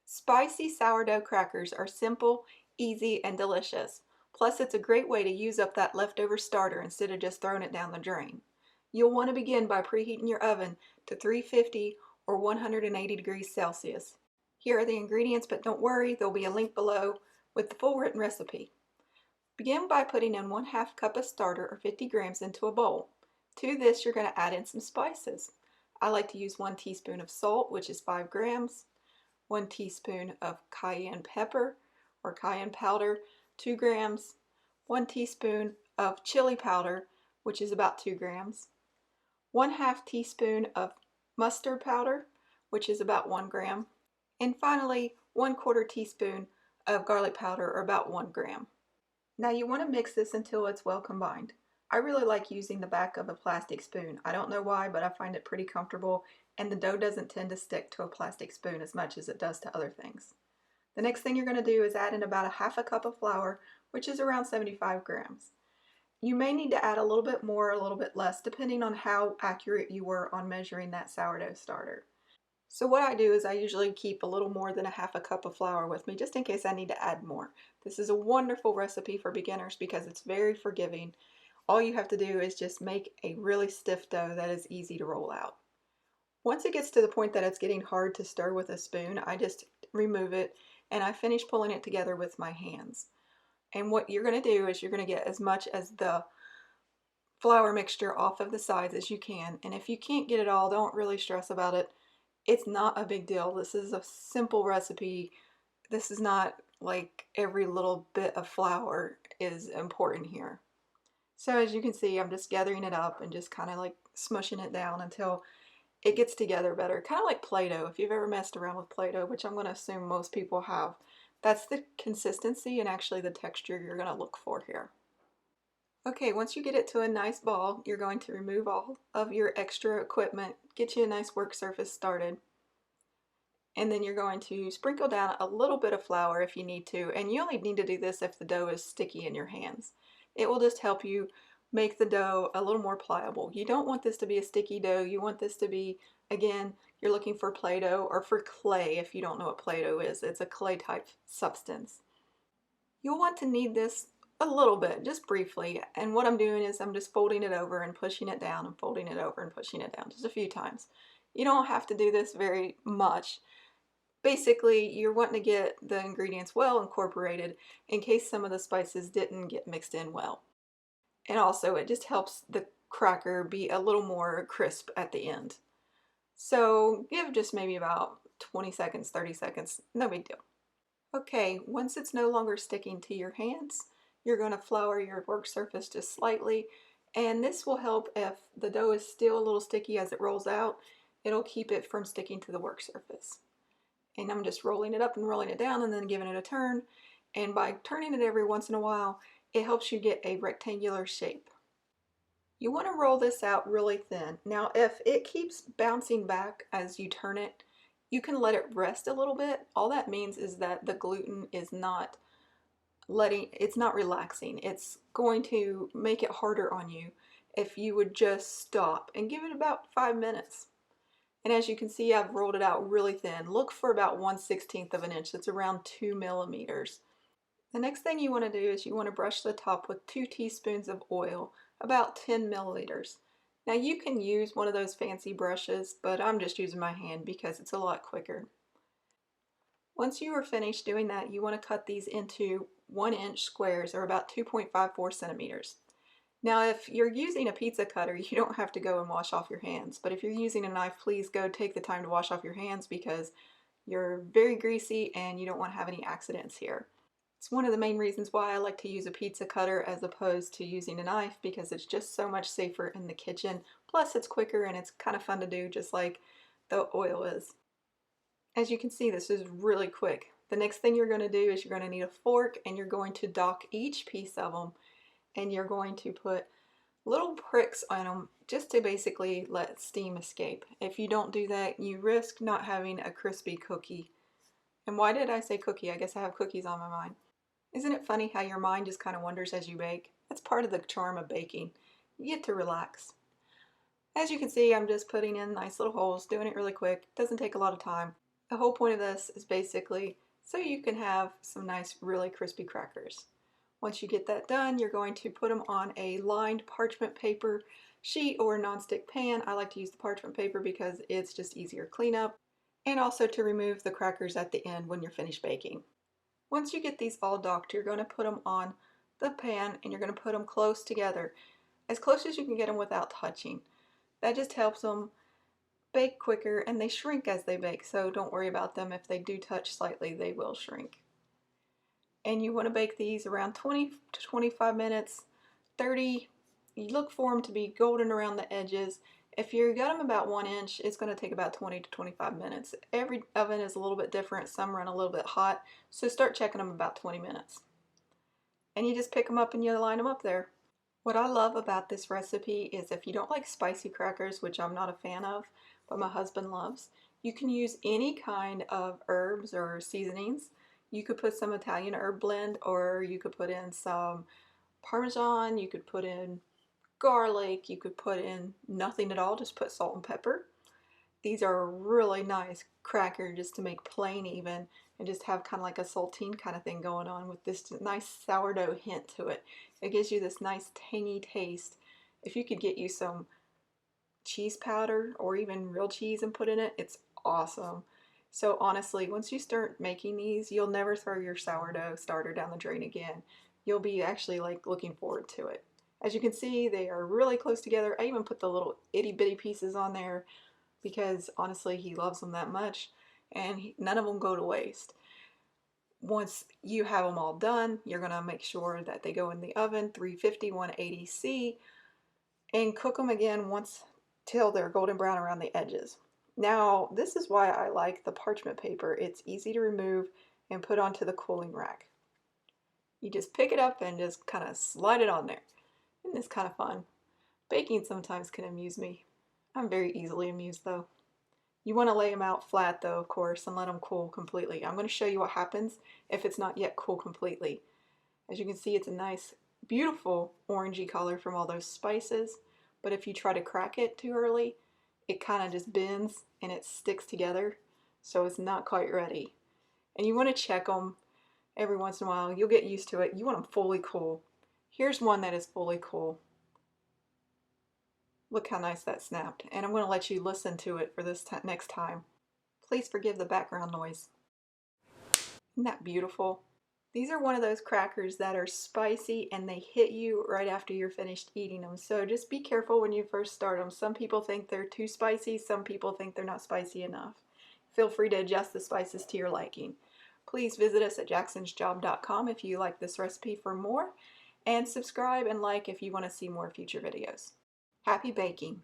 Spicy sourdough crackers are simple, easy, and delicious. Plus, it's a great way to use up that leftover starter instead of just throwing it down the drain. You'll want to begin by preheating your oven to 350 or 180 degrees Celsius. Here are the ingredients, but don't worry, there'll be a link below with the full written recipe. Begin by putting in 1/2 cup of starter or 50 grams into a bowl. To this, you're going to add in some spices. I like to use 1 teaspoon of salt, which is 5 grams, 1 teaspoon of cayenne pepper or cayenne powder, 2 grams, 1 teaspoon of chili powder, which is about 2 grams, 1/2 teaspoon of mustard powder, which is about 1 gram, and finally 1/4 teaspoon of garlic powder or about 1 gram. Now you want to mix this until it's well combined. I really like using the back of a plastic spoon. I don't know why, but I find it pretty comfortable, and the dough doesn't tend to stick to a plastic spoon as much as it does to other things. The next thing you're going to do is add in about 1/2 cup of flour, which is around 75 grams. You may need to add a little bit more or a little bit less, depending on how accurate you were on measuring that sourdough starter. So what I do is I usually keep a little more than 1/2 cup of flour with me just in case I need to add more. This is a wonderful recipe for beginners because it's very forgiving. All you have to do is just make a really stiff dough that is easy to roll out. Once it gets to the point that it's getting hard to stir with a spoon, I just remove it and I finish pulling it together with my hands. And what you're going to do is you're going to get as much as the flour mixture off of the sides as you can. And if you can't get it all, don't really stress about it. It's not a big deal. This is a simple recipe. This is not like every little bit of flour is important here. So as you can see, I'm just gathering it up and just kind of like smushing it down until it gets together better. Kind of like Play-Doh. If you've ever messed around with Play-Doh, which I'm going to assume most people have, that's the consistency and actually the texture you're going to look for here. Okay, once you get it to a nice ball, you're going to remove all of your extra equipment, get you a nice work surface started. And then you're going to sprinkle down a little bit of flour if you need to, and you only need to do this if the dough is sticky in your hands. It will just help you make the dough a little more pliable. You don't want this to be a sticky dough. You want this to be, again, you're looking for Play-Doh or for clay if you don't know what Play-Doh is. It's a clay type substance. You'll want to knead this a little bit, just briefly, and what I'm doing is I'm just folding it over and pushing it down and folding it over and pushing it down just a few times. You don't have to do this very much. Basically, you're wanting to get the ingredients well incorporated in case some of the spices didn't get mixed in well. And also, it just helps the cracker be a little more crisp at the end. So give just maybe about 20 seconds, 30 seconds, no big deal. Okay, once it's no longer sticking to your hands, you're going to flour your work surface just slightly, and this will help if the dough is still a little sticky as it rolls out. It'll keep it from sticking to the work surface. And I'm just rolling it up and rolling it down and then giving it a turn, and by turning it every once in a while, it helps you get a rectangular shape. You want to roll this out really thin. Now if it keeps bouncing back as you turn it, you can let it rest a little bit. All that means is that the gluten is not it's not relaxing. It's going to make it harder on you if you would just stop and give it about 5 minutes. And as you can see, I've rolled it out really thin. Look for about 1/16 of an inch. That's around 2 millimeters. The next thing you want to do is you want to brush the top with 2 teaspoons of oil, about 10 milliliters. Now you can use one of those fancy brushes, but I'm just using my hand because it's a lot quicker. Once you are finished doing that, you want to cut these into 1-inch squares or about 2.54 centimeters. Now if you're using a pizza cutter, you don't have to go and wash off your hands, but if you're using a knife, please go take the time to wash off your hands because you're very greasy and you don't want to have any accidents here. It's one of the main reasons why I like to use a pizza cutter as opposed to using a knife, because it's just so much safer in the kitchen. Plus it's quicker and it's kind of fun to do, just like the oil is. As you can see, this is really quick. The next thing you're going to do is you're going to need a fork, and you're going to dock each piece of them, and you're going to put little pricks on them just to basically let steam escape. If you don't do that, you risk not having a crispy cookie. And why did I say cookie? I guess I have cookies on my mind. Isn't it funny how your mind just kind of wanders as you bake? That's part of the charm of baking. You get to relax. As you can see, I'm just putting in nice little holes, doing it really quick. Doesn't take a lot of time. The whole point of this is basically so you can have some nice, really crispy crackers. Once you get that done, you're going to put them on a lined parchment paper sheet or nonstick pan. I like to use the parchment paper because it's just easier cleanup and also to remove the crackers at the end when you're finished baking. Once you get these all docked, you're going to put them on the pan and you're going to put them close together, as close as you can get them without touching. That just helps them bake quicker and they shrink as they bake, so don't worry about them. If they do touch slightly, they will shrink. And you want to bake these around 20 to 25 minutes. 30, you look for them to be golden around the edges. If you got them about 1 inch, it's going to take about 20 to 25 minutes. Every oven is a little bit different. Some run a little bit hot, so start checking them about 20 minutes. And you just pick them up and you line them up there. What I love about this recipe is if you don't like spicy crackers, which I'm not a fan of, but my husband loves, you can use any kind of herbs or seasonings. You could put some Italian herb blend, or you could put in some Parmesan, you could put in garlic, you could put in nothing at all, just put salt and pepper. These are a really nice cracker just to make plain even and just have kind of like a saltine kind of thing going on with this nice sourdough hint to it. It gives you this nice tangy taste. If you could get you some cheese powder or even real cheese and put in it, it's awesome. So honestly, once you start making these, you'll never throw your sourdough starter down the drain again. You'll be actually like looking forward to it. As you can see, they are really close together. I even put the little itty bitty pieces on there because honestly he loves them that much, and none of them go to waste. Once you have them all done, you're going to make sure that they go in the oven 350 180°C and cook them again once till they're golden brown around the edges. Now this is why I like the parchment paper. It's easy to remove and put onto the cooling rack. You just pick it up and just kind of slide it on there, and it's kind of fun. Baking sometimes can amuse me. I'm very easily amused though. You want to lay them out flat though, of course, and let them cool completely. I'm going to show you what happens if it's not yet cool completely. As you can see, it's a nice, beautiful orangey color from all those spices, but if you try to crack it too early, it kind of just bends and it sticks together, so it's not quite ready. And you want to check them every once in a while. You'll get used to it. You want them fully cool. Here's one that is fully cool. Look how nice that snapped. And I'm going to let you listen to it for this next time. Please forgive the background noise. Isn't that beautiful? These are one of those crackers that are spicy and they hit you right after you're finished eating them. So just be careful when you first start them. Some people think they're too spicy. Some people think they're not spicy enough. Feel free to adjust the spices to your liking. Please visit us at jacksonsjob.com if you like this recipe for more. And subscribe and like if you want to see more future videos. Happy baking!